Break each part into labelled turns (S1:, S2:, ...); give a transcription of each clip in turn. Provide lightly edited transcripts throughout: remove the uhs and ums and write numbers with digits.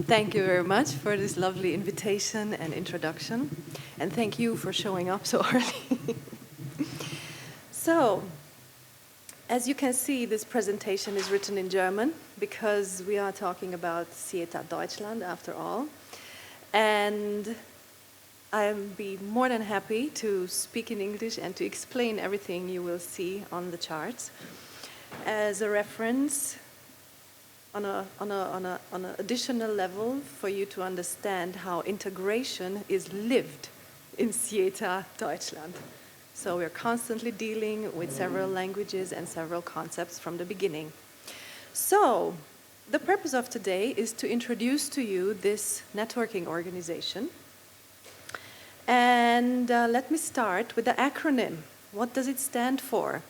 S1: Thank you very much for this lovely invitation and introduction. And thank you for showing up so early. So, as you can see, this presentation is written in German because we are talking about SIETAR Deutschland after all. And I'll be more than happy to speak in English and to explain everything you will see on the charts. As a reference, on an additional level for you to understand how integration is lived in SIETAR Deutschland. So we're constantly dealing with several languages and several concepts from the beginning. So the purpose of today is to introduce to you this networking organization. And let me start with the acronym. What does it stand for?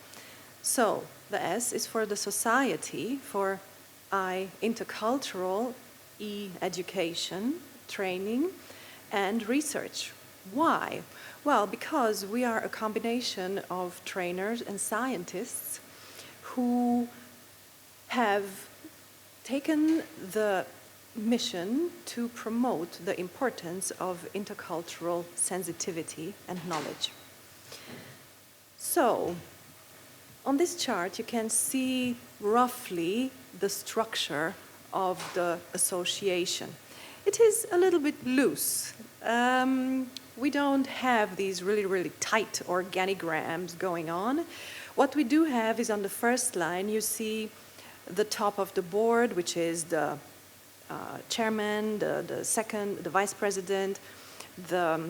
S1: So the S is for the society, for I, intercultural, E, education, training, and research. Why? Well, because we are a combination of trainers and scientists who have taken the mission to promote the importance of intercultural sensitivity and knowledge. So, on this chart, you can see roughly the structure of the association. It is a little bit loose. We don't have these really tight organigrams going on. What we do have is on the first line, you see the top of the board, which is the chairman, the vice president, the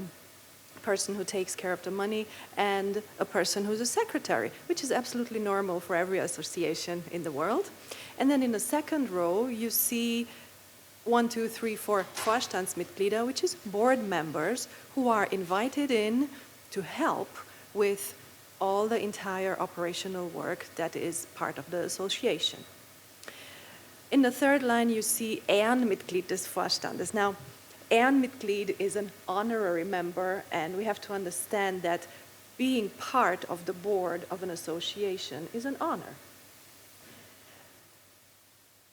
S1: person who takes care of the money, and a person who's a secretary, which is absolutely normal for every association in the world. And then in the second row, you see 1, 2, 3, 4 Vorstandsmitglieder, which is board members who are invited in to help with all the entire operational work that is part of the association. In the third line, you see Ehrenmitglied des Vorstandes. Now, Ehrenmitglied is an honorary member, and we have to understand that being part of the board of an association is an honor.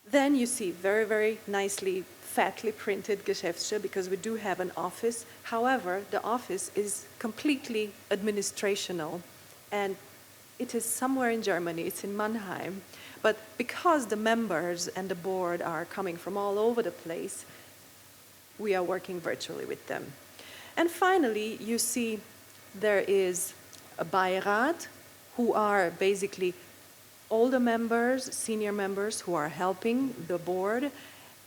S1: Then you see very nicely, fatly printed Geschäftsstelle, because we do have an office. However, the office is completely administrational, and it is somewhere in Germany, it's in Mannheim. But because the members and the board are coming from all over the place, we are working virtually with them. And finally, you see there is a Beirat, who are basically all the members, senior members who are helping the board,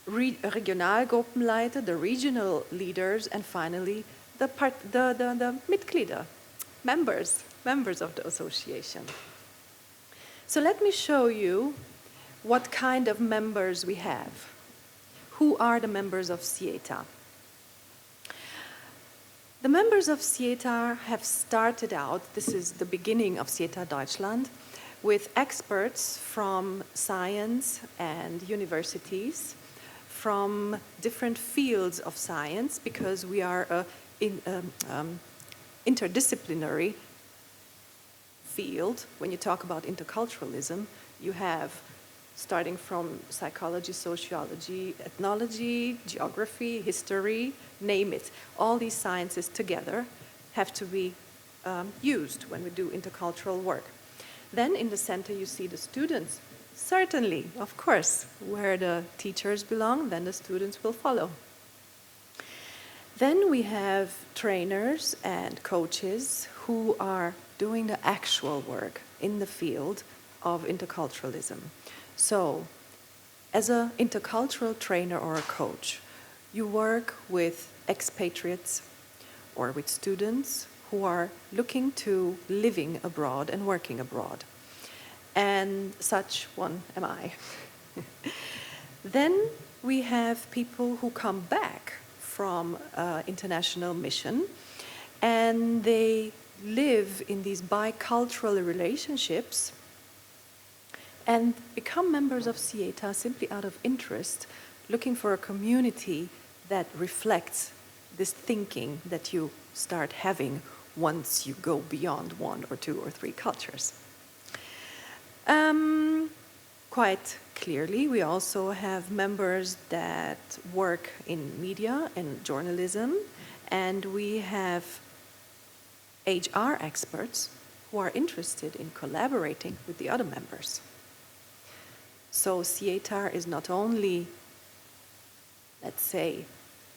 S1: Regionalgruppenleiter, the regional leaders, and finally the Mitglieder, members of the association. So let me show you what kind of members we have. Who are the members of SIETAR? The members of SIETAR have started out, this is the beginning of SIETAR Deutschland, with experts from science and universities, from different fields of science, because we are an interdisciplinary field. When you talk about interculturalism, you have starting from psychology, sociology, ethnology, geography, history, name it. All these sciences together have to be used when we do intercultural work. Then in the center you see the students. Certainly, of course, where the teachers belong, then the students will follow. Then we have trainers and coaches who are doing the actual work in the field of interculturalism. So, as an intercultural trainer or a coach, you work with expatriates or with students who are looking to living abroad and working abroad. And such one am I. Then we have people who come back from international mission, and they live in these bicultural relationships and become members of SIETAR simply out of interest, looking for a community that reflects this thinking that you start having once you go beyond 1 or 2 or 3 cultures. quite clearly, we also have members that work in media and journalism, and we have HR experts who are interested in collaborating with the other members. So SIETAR is not only, let's say,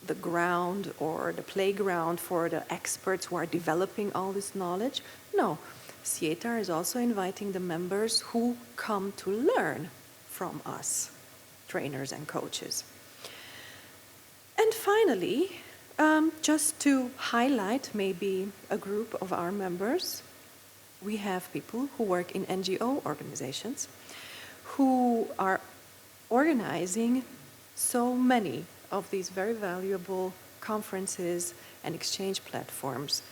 S1: the ground or the playground for the experts who are developing all this knowledge. No, SIETAR is also inviting the members who come to learn from us, trainers and coaches. And finally, just to highlight maybe a group of our members, we have people who work in NGO organizations who are organizing so many of these very valuable conferences and exchange platforms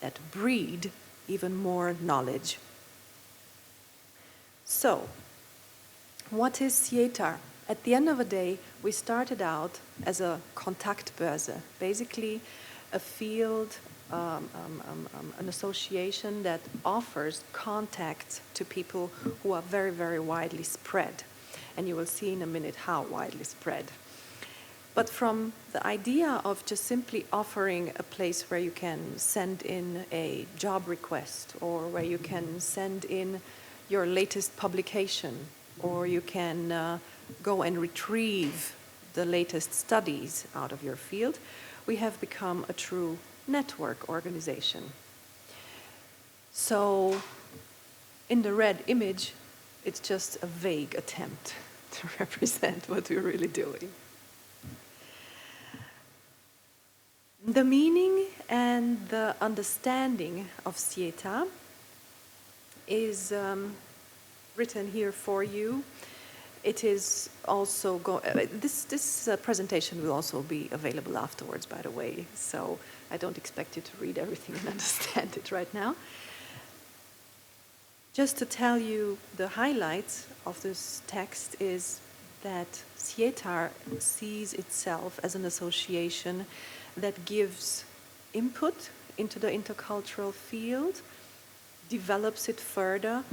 S1: that breed even more knowledge. So, what is SIETAR? At the end of the day, we started out as a Kontaktbörse, basically a field, an association that offers contact to people who are very, very widely spread. And you will see in a minute how widely spread. But from the idea of just simply offering a place where you can send in a job request, or where you can send in your latest publication, or you can go and retrieve the latest studies out of your field, we have become a true network organization. So in the red image, it's just a vague attempt to represent what we're really doing. The meaning and the understanding of SIETAR is written here for you. It is also this presentation will also be available afterwards, by the way, so I don't expect you to read everything and understand it right now. Just to tell you the highlights of this text is that SIETAR sees itself as an association that gives input into the intercultural field, develops it further,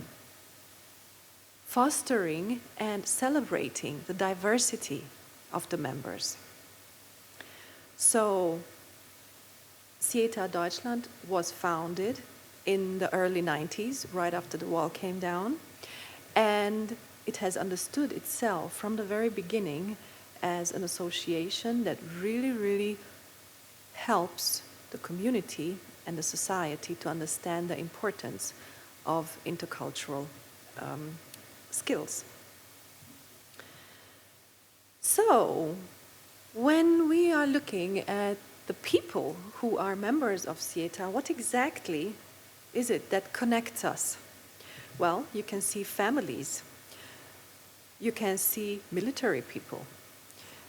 S1: fostering and celebrating the diversity of the members. So, SIETAR Deutschland was founded in the early 90s, right after the wall came down, and it has understood itself from the very beginning as an association that really, really helps the community and the society to understand the importance of intercultural skills. So, when we are looking at the people who are members of SIETAR, what exactly is it that connects us? Well, you can see families. You can see military people.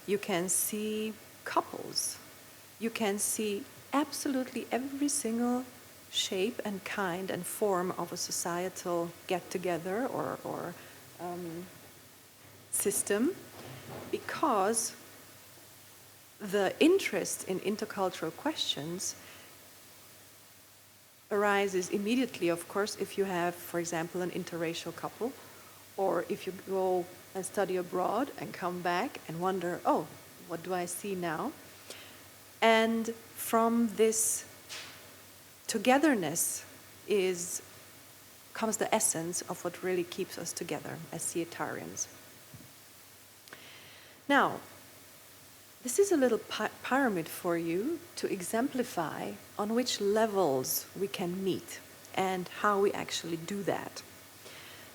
S1: You can see couples. You can see absolutely every single shape and kind and form of a societal get-together or system, because the interest in intercultural questions arises immediately, of course, if you have, for example, an interracial couple, or if you go and study abroad and come back and wonder, oh, what do I see now? And from this togetherness comes the essence of what really keeps us together as SIETArians. Now, this is a little pyramid for you to exemplify on which levels we can meet and how we actually do that.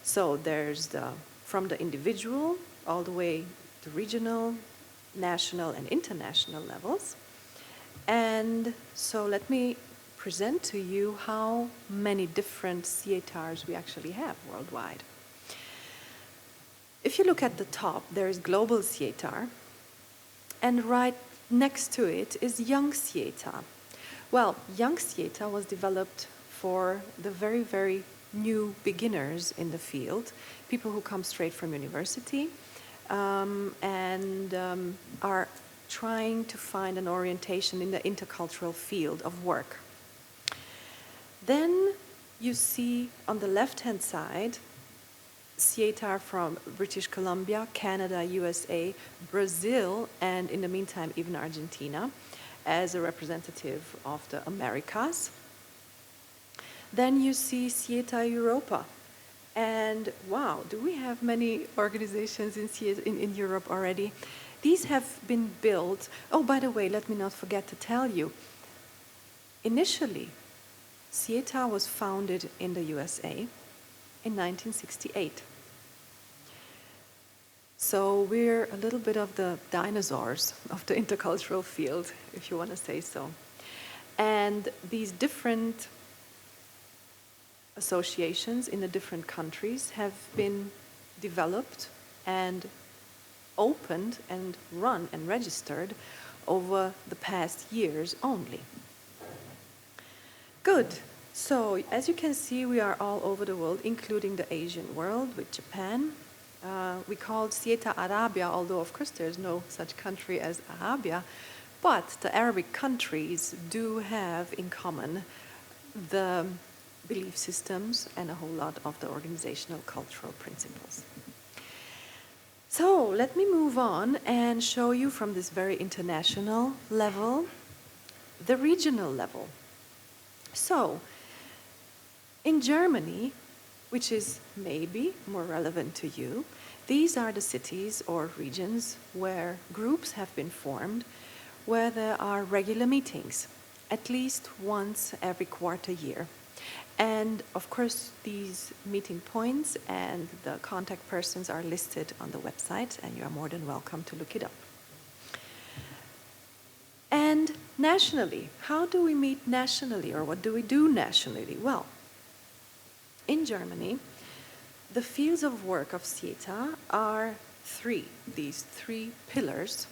S1: So there's from the individual all the way to regional, national, and international levels. And so let me present to you how many different SIETARs we actually have worldwide. If you look at the top, there is Global SIETAR, and right next to it is Young SIETAR. Well, Young SIETAR was developed for the very, very new beginners in the field, people who come straight from university and are trying to find an orientation in the intercultural field of work. Then you see on the left-hand side SIETAR from British Columbia, Canada, USA, Brazil, and in the meantime even Argentina as a representative of the Americas. Then you see SIETAR Europa. And wow, do we have many organizations in Europe already? These have been built. Oh, by the way, let me not forget to tell you. Initially, SIETAR was founded in the USA in 1968. So we're a little bit of the dinosaurs of the intercultural field, if you want to say so. And these different associations in the different countries have been developed and opened and run and registered over the past years only. Good. So as you can see, we are all over the world, including the Asian world with Japan. We called SIETAR Arabia, although of course there's no such country as Arabia, but the Arabic countries do have in common the belief systems and a whole lot of the organizational cultural principles. So let me move on and show you from this very international level, the regional level. So in Germany, which is maybe more relevant to you, these are the cities or regions where groups have been formed, where there are regular meetings, at least once every quarter year. And of course, these meeting points and the contact persons are listed on the website, and you are more than welcome to look it up. And nationally, how do we meet nationally, or what do we do nationally? Well, in Germany, the fields of work of SIETAR are these three pillars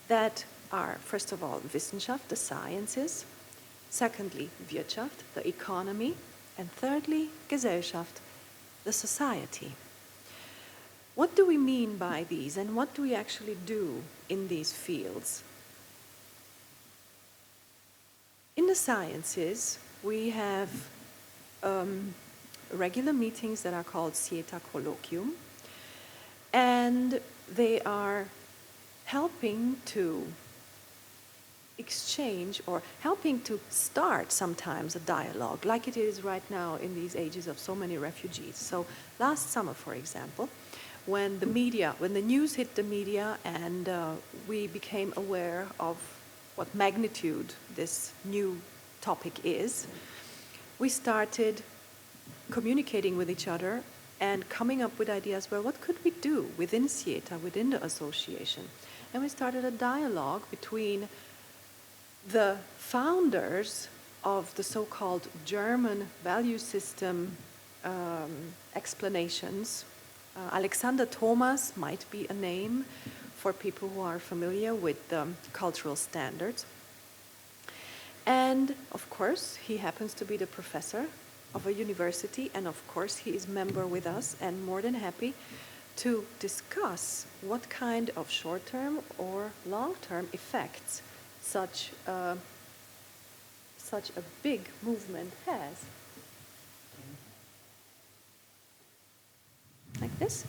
S1: that are, first of all, Wissenschaft, the sciences, secondly, Wirtschaft, the economy, and thirdly, Gesellschaft, the society. What do we mean by these, and what do we actually do in these fields? In the sciences, we have regular meetings that are called SIETAR Colloquium, and they are helping to exchange or helping to start sometimes a dialogue, like it is right now in these ages of so many refugees. So last summer, for example, when the news hit the media and we became aware of what magnitude this new topic is, we started communicating with each other and coming up with ideas, well, what could we do within SIETAR, within the association? And we started a dialogue between the founders of the so-called German value system explanations. Alexander Thomas might be a name for people who are familiar with the cultural standards. And of course, he happens to be the professor of a university, and of course he is member with us and more than happy to discuss what kind of short-term or long-term effects such a big movement has. Like this?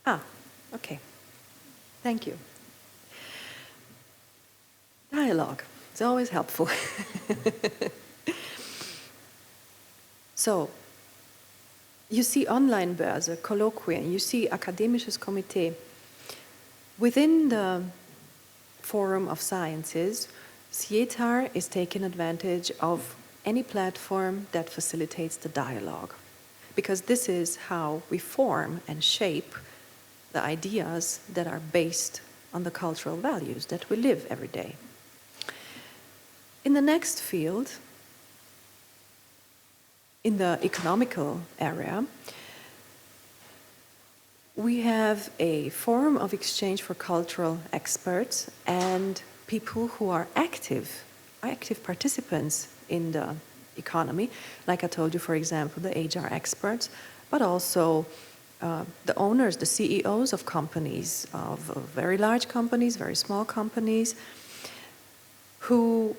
S1: Ah, okay. Thank you. Dialogue. It's always helpful. So, you see Online-Börse, Kolloquien, you see Akademisches Komitee. Within the Forum of Sciences, SIETAR is taking advantage of any platform that facilitates the dialogue, because this is how we form and shape the ideas that are based on the cultural values that we live every day. In the next field, in the economical area, we have a forum of exchange for cultural experts and people who are active participants in the economy. Like I told you, for example, the HR experts, but also the owners, the CEOs of companies, of very large companies, very small companies, who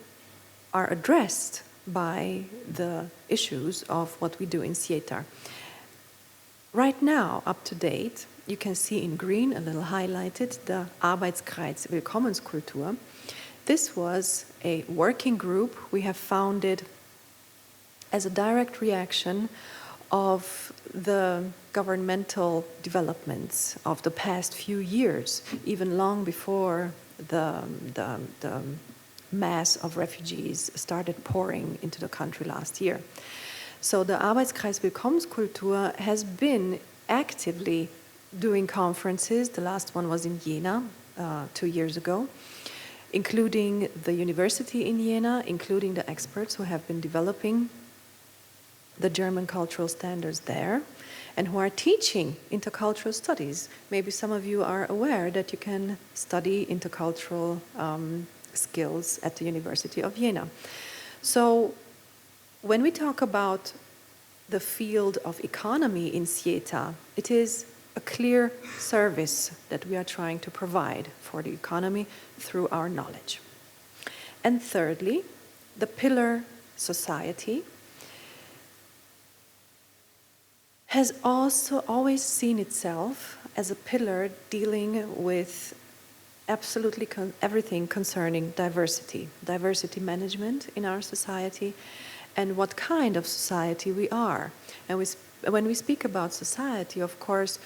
S1: are addressed by the issues of what we do in SIETAR. Right now, up to date, you can see in green, a little highlighted, the Arbeitskreis Willkommenskultur. This was a working group we have founded as a direct reaction of the governmental developments of the past few years, even long before the mass of refugees started pouring into the country last year. So the Arbeitskreis Willkommenskultur has been actively doing conferences. The last one was in Jena 2 years ago, including the university in Jena, including the experts who have been developing the German cultural standards there and who are teaching intercultural studies. Maybe some of you are aware that you can study intercultural skills at the University of Jena. So when we talk about the field of economy in SIETAR, it is a clear service that we are trying to provide for the economy through our knowledge. And thirdly, the pillar society has also always seen itself as a pillar dealing with absolutely everything concerning diversity management in our society, and what kind of society we are. And when we speak about society, of course,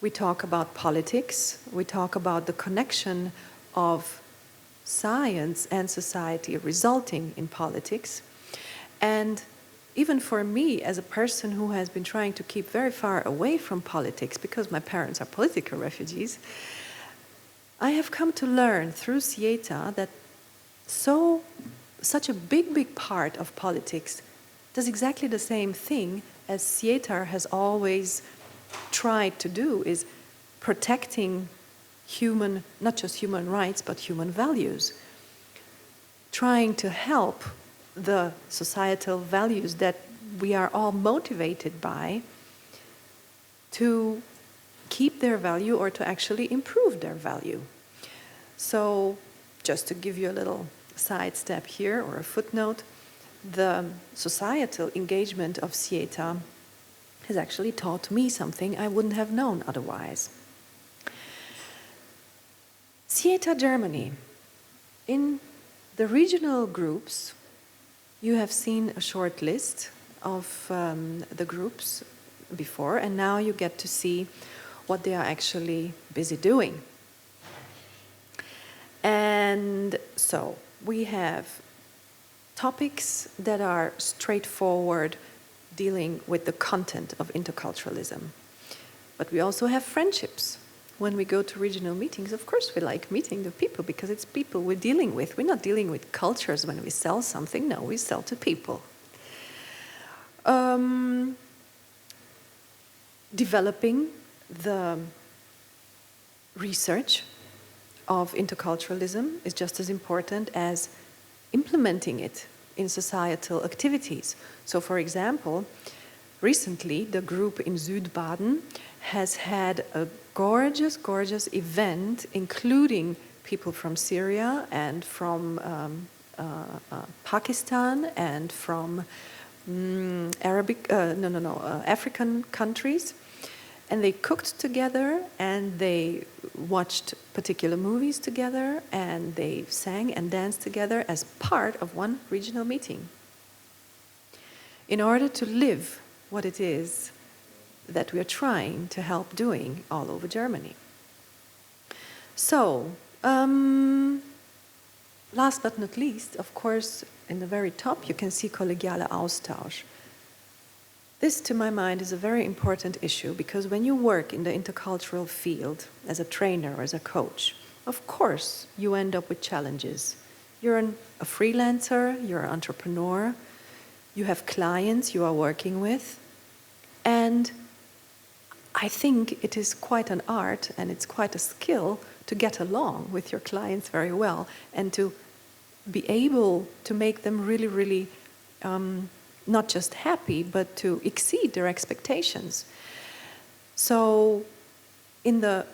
S1: we talk about politics, we talk about the connection of science and society resulting in politics. And even for me, as a person who has been trying to keep very far away from politics because my parents are political refugees, I have come to learn through SIETAR that such a big part of politics does exactly the same thing as SIETAR has always tried to do, is protecting human, not just human rights, but human values. Trying to help the societal values that we are all motivated by to keep their value or to actually improve their value. So just to give you a little sidestep here or a footnote, the societal engagement of SIETAR has actually taught me something I wouldn't have known otherwise. SIETAR Germany. In the regional groups, you have seen a short list of the groups before, and now you get to see what they are actually busy doing. And so we have topics that are straightforward, dealing with the content of interculturalism. But we also have friendships. When we go to regional meetings, of course we like meeting the people because it's people we're dealing with. We're not dealing with cultures when we sell something. No, we sell to people. Developing the research of interculturalism is just as important as implementing it in societal activities. So, for example, recently the group in Südbaden has had a gorgeous event including people from Syria and from Pakistan and from African countries. And they cooked together and they watched particular movies together and they sang and danced together as part of one regional meeting in order to live what it is that we are trying to help doing all over Germany. So, last but not least, of course, in the very top you can see kollegialer Austausch. This, to my mind, is a very important issue because when you work in the intercultural field as a trainer or as a coach, of course you end up with challenges. You're a freelancer, you're an entrepreneur, you have clients you are working with, and I think it is quite an art and it's quite a skill to get along with your clients very well and to be able to make them really not just happy, but to exceed their expectations. So in the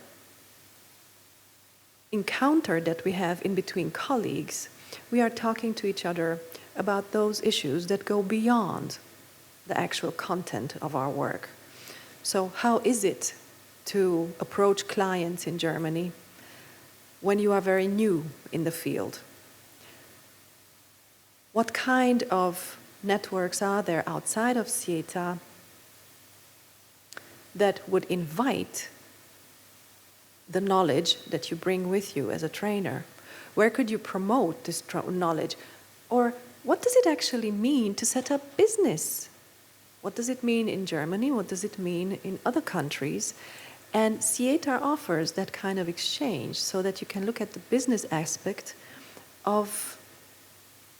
S1: encounter that we have in between colleagues, we are talking to each other about those issues that go beyond the actual content of our work. So how is it to approach clients in Germany when you are very new in the field? What kind of networks are there outside of SIETAR that would invite the knowledge that you bring with you as a trainer? Where could you promote this knowledge? Or what does it actually mean to set up business? What does it mean in Germany? What does it mean in other countries? And SIETAR offers that kind of exchange so that you can look at the business aspect of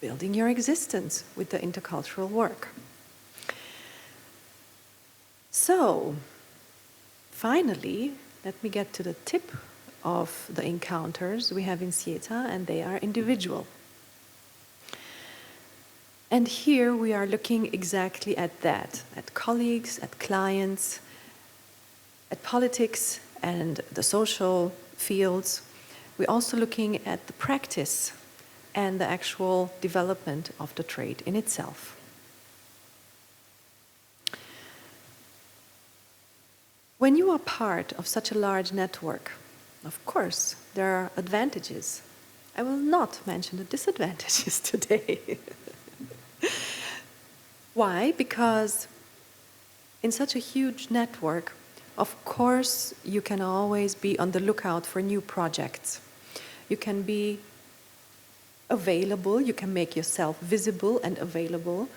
S1: building your existence with the intercultural work. So, finally, let me get to the tip of the encounters we have in SIETAR, and they are individual. And here we are looking exactly at that, at colleagues, at clients, at politics and the social fields. We're also looking at the practice and the actual development of the trade in itself. When you are part of such a large network, of course, there are advantages. I will not mention the disadvantages today. Why? Because in such a huge network, of course, you can always be on the lookout for new projects. You can be available, you can make yourself visible and available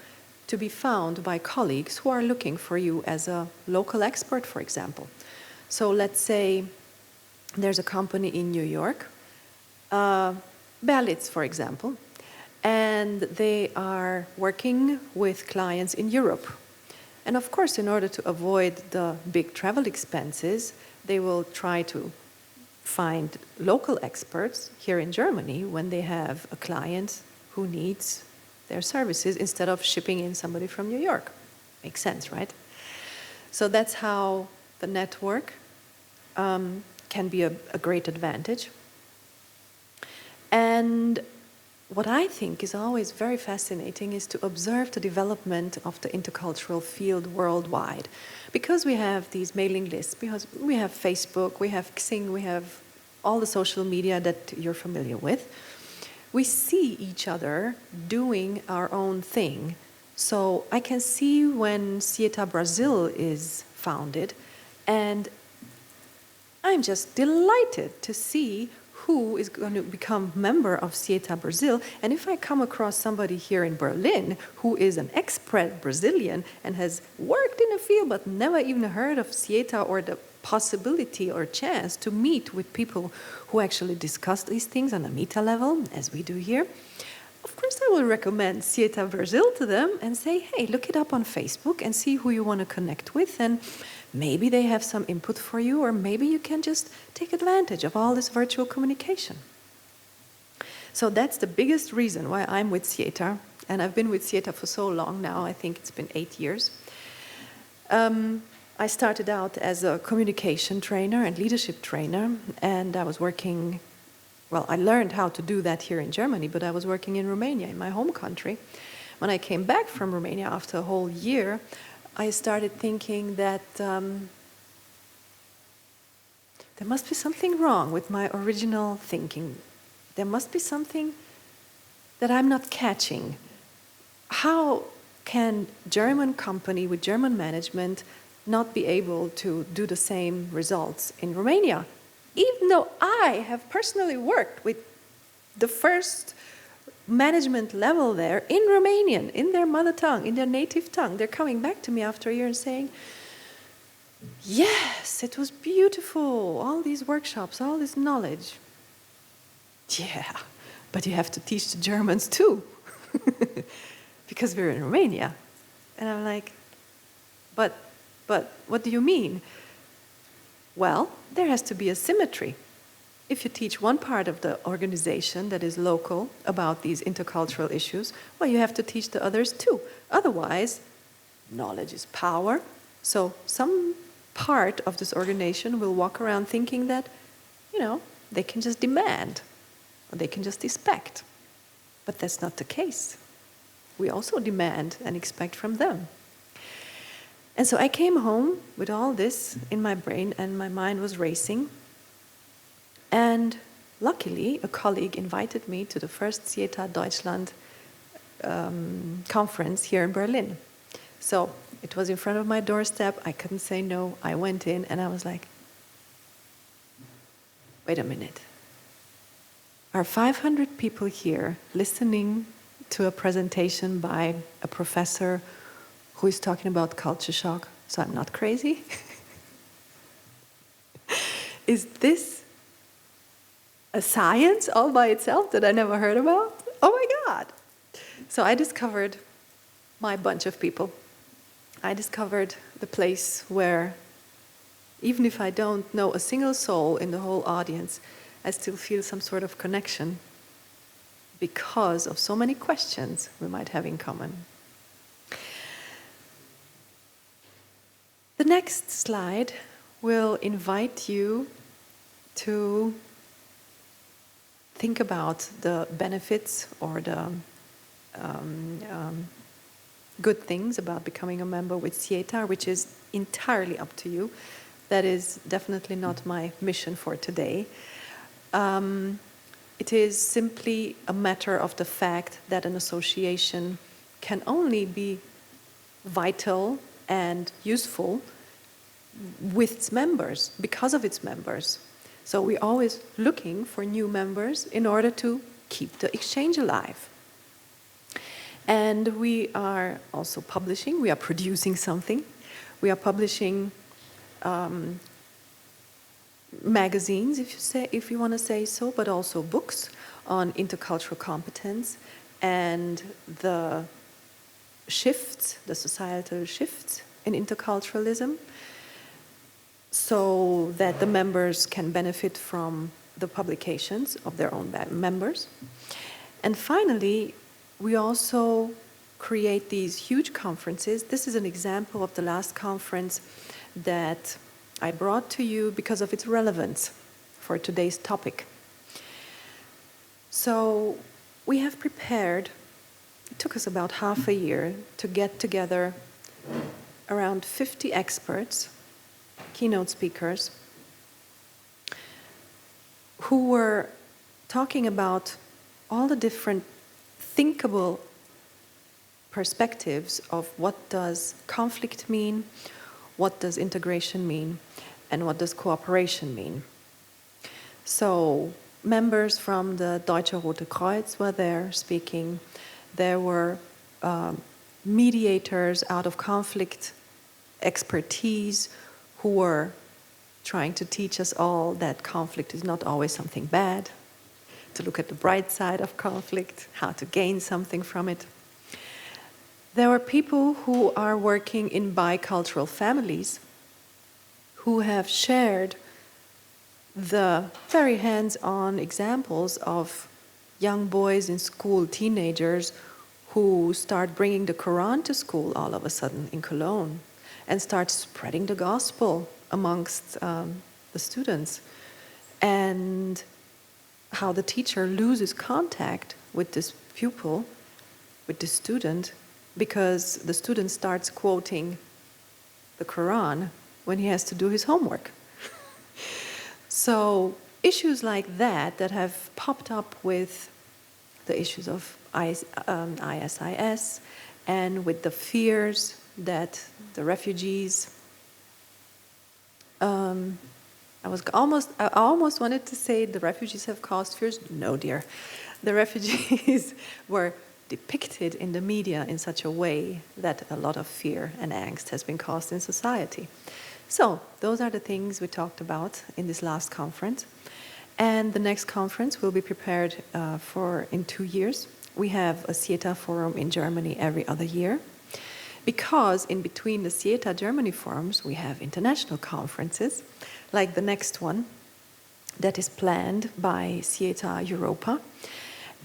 S1: to be found by colleagues who are looking for you as a local expert, for example. So let's say there's a company in New York, Berlitz, for example, and they are working with clients in Europe. And of course, in order to avoid the big travel expenses, they will try to find local experts here in Germany when they have a client who needs their services instead of shipping in somebody from New York. Makes sense, right? So that's how the network can be a great advantage. And what I think is always very fascinating is to observe the development of the intercultural field worldwide. Because we have these mailing lists, because we have Facebook, we have Xing, we have all the social media that you're familiar with, we see each other doing our own thing. So I can see when SIETAR Brazil is founded, and I'm just delighted to see who is going to become member of SIETAR Brazil. And if I come across somebody here in Berlin who is an expat Brazilian and has worked in the field but never even heard of SIETAR or the possibility or chance to meet with people who actually discuss these things on a meta level, as we do here, of course I will recommend SIETAR Brazil to them and say, hey, look it up on Facebook and see who you want to connect with, and maybe they have some input for you, or maybe you can just take advantage of all this virtual communication. So that's the biggest reason why I'm with SIETAR, and I've been with SIETAR for so long now. I think it's been 8 years. I started out as a communication trainer and leadership trainer, and I was working, well, I learned how to do that here in Germany, but I was working in Romania, in my home country. When I came back from Romania after a whole year, I started thinking that there must be something wrong with my original thinking. There must be something that I'm not catching. How can German company with German management not be able to do the same results in Romania? Even though I have personally worked with the first management level there in Romanian, in their mother tongue, in their native tongue. They're coming back to me after a year and saying, yes, it was beautiful, all these workshops, all this knowledge. Yeah, but you have to teach the Germans too, because we're in Romania. And I'm like, but what do you mean? Well, there has to be a symmetry. If you teach one part of the organization that is local about these intercultural issues, well, you have to teach the others too. Otherwise, knowledge is power. So some part of this organization will walk around thinking that, they can just demand, or they can just expect. But that's not the case. we also demand and expect from them. And so I came home with all this in my brain, and my mind was racing. And luckily, a colleague invited me to the first SIETAR Deutschland conference here in Berlin. So it was in front of my doorstep. I couldn't say no. I went in and I was like, wait a minute. Are 500 people here listening to a presentation by a professor who is talking about culture shock? So I'm not crazy? Is this a science all by itself that I never heard about? Oh my God! So I discovered my bunch of people. I discovered the place where, even if I don't know a single soul in the whole audience, I still feel some sort of connection because of so many questions we might have in common. The next slide will invite you to think about the benefits or the good things about becoming a member with SIETAR, which is entirely up to you. That is definitely not my mission for today. It is simply a matter of the fact that an association can only be vital and useful with its members, because of its members. So we're always looking for new members in order to keep the exchange alive. And we are also publishing, we are producing something. We are publishing magazines, if you want to say so, but also books on intercultural competence and the shifts, the societal shifts in interculturalism, so that the members can benefit from the publications of their own members. And finally, we also create these huge conferences. This is an example of the last conference that I brought to you because of its relevance for today's topic. So we have prepared, it took us about half a year to get together around 50 experts, keynote speakers, who were talking about all the different thinkable perspectives of what does conflict mean, what does integration mean, and what does cooperation mean. So members from the Deutsche Rote Kreuz were there speaking. There were mediators out of conflict expertise who were trying to teach us all that conflict is not always something bad, to look at the bright side of conflict, how to gain something from it. There were people who are working in bicultural families who have shared the very hands-on examples of young boys in school, teenagers, who start bringing the Quran to school all of a sudden in Cologne and start spreading the gospel amongst the students, and how the teacher loses contact with this pupil, with this student, because the student starts quoting the Quran when he has to do his homework. So issues like that have popped up with the issues of ISIS and with the fears that the refugees, I almost wanted to say the refugees have caused fears. No, dear. The refugees were depicted in the media in such a way that a lot of fear and angst has been caused in society. So those are the things we talked about in this last conference. And the next conference will be prepared for in 2 years. We have a SIETAR forum in Germany every other year, because in between the SIETAR Germany forums we have international conferences, like the next one that is planned by SIETAR Europa.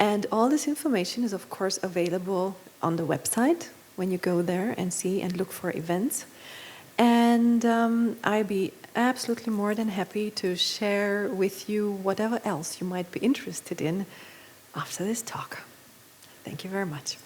S1: And all this information is, of course, available on the website when you go there and see and look for events. And I'd be absolutely more than happy to share with you whatever else you might be interested in after this talk. Thank you very much.